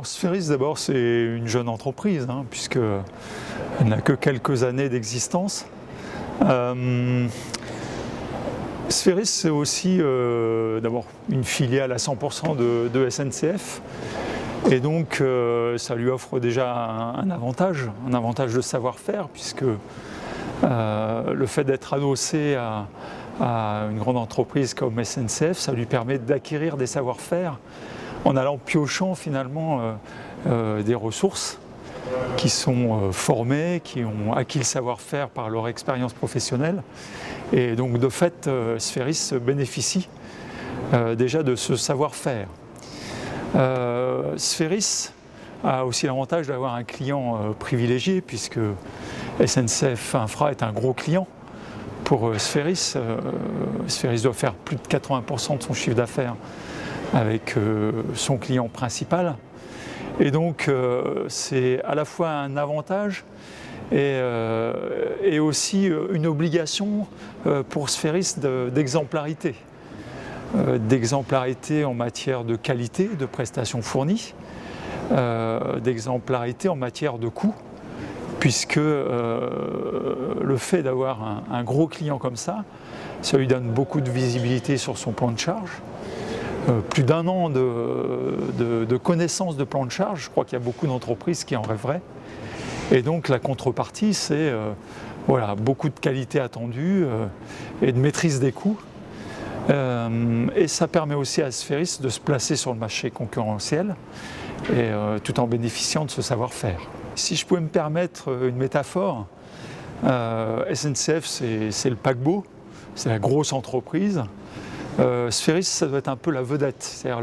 Spheris, d'abord, c'est une jeune entreprise, puisqu'elle n'a que quelques années d'existence. Spheris, c'est aussi d'abord une filiale à 100% de SNCF. Et donc, ça lui offre déjà un avantage de savoir-faire, puisque le fait d'être adossé à une grande entreprise comme SNCF, ça lui permet d'acquérir des savoir-faire en allant piochant finalement des ressources qui sont formées, qui ont acquis le savoir-faire par leur expérience professionnelle. Et donc de fait, Spheris bénéficie déjà de ce savoir-faire. Spheris a aussi l'avantage d'avoir un client privilégié, puisque SNCF Infra est un gros client pour Spheris. Spheris doit faire plus de 80% de son chiffre d'affaires avec son client principal. Et donc c'est à la fois un avantage et aussi une obligation pour Spheris d'exemplarité. D'exemplarité en matière de qualité de prestations fournies, d'exemplarité en matière de coût, puisque le fait d'avoir un gros client comme ça lui donne beaucoup de visibilité sur son plan de charge. Plus d'un an de connaissance de plan de charge, je crois qu'il y a beaucoup d'entreprises qui en rêveraient. Et donc la contrepartie, c'est voilà, beaucoup de qualité attendue et de maîtrise des coûts. Et ça permet aussi à Spheris de se placer sur le marché concurrentiel, et, tout en bénéficiant de ce savoir-faire. Si je pouvais me permettre une métaphore, SNCF c'est le paquebot, c'est la grosse entreprise. Spheris, ça doit être un peu la vedette, c'est-à-dire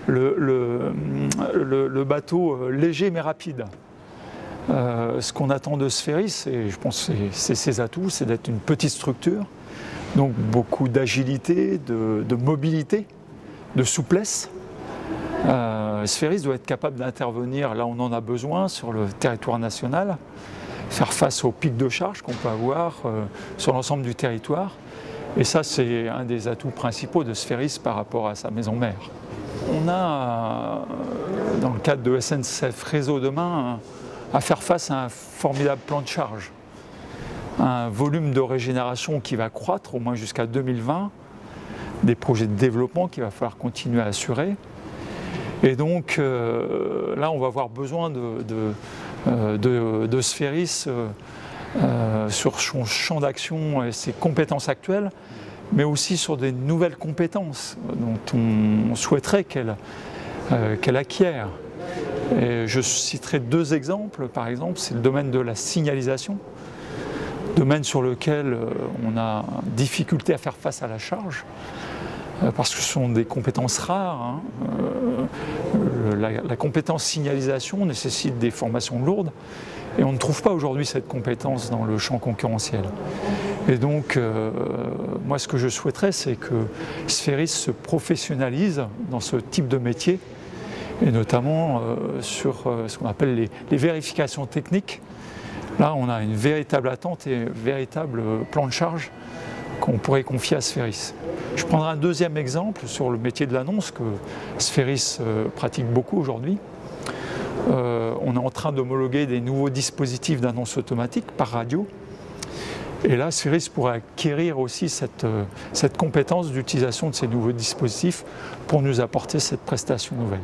le bateau léger mais rapide. Ce qu'on attend de Spheris, et je pense que c'est ses atouts, c'est d'être une petite structure, donc beaucoup d'agilité, de mobilité, de souplesse. Spheris doit être capable d'intervenir là où on en a besoin sur le territoire national, faire face aux pics de charge qu'on peut avoir sur l'ensemble du territoire. Et ça, c'est un des atouts principaux de Spheris par rapport à sa maison mère. On a, dans le cadre de SNCF Réseau demain, à faire face à un formidable plan de charge. Un volume de régénération qui va croître au moins jusqu'à 2020, des projets de développement qu'il va falloir continuer à assurer. Et donc là, on va avoir besoin de Spheris sur son champ d'action et ses compétences actuelles, mais aussi sur des nouvelles compétences dont on souhaiterait qu'elle acquiert. Et je citerai deux exemples. Par exemple, c'est le domaine de la signalisation, domaine sur lequel on a difficulté à faire face à la charge, parce que ce sont des compétences rares. La compétence signalisation nécessite des formations lourdes, et on ne trouve pas aujourd'hui cette compétence dans le champ concurrentiel. Et donc, moi, ce que je souhaiterais, c'est que Spheris se professionnalise dans ce type de métier, et notamment sur ce qu'on appelle les vérifications techniques. Là, on a une véritable attente et un véritable plan de charge qu'on pourrait confier à Spheris. Je prendrai un deuxième exemple sur le métier de l'annonce que Spheris pratique beaucoup aujourd'hui. On est en train d'homologuer des nouveaux dispositifs d'annonce automatique par radio. Et là, Spheris pourrait acquérir aussi cette compétence d'utilisation de ces nouveaux dispositifs pour nous apporter cette prestation nouvelle.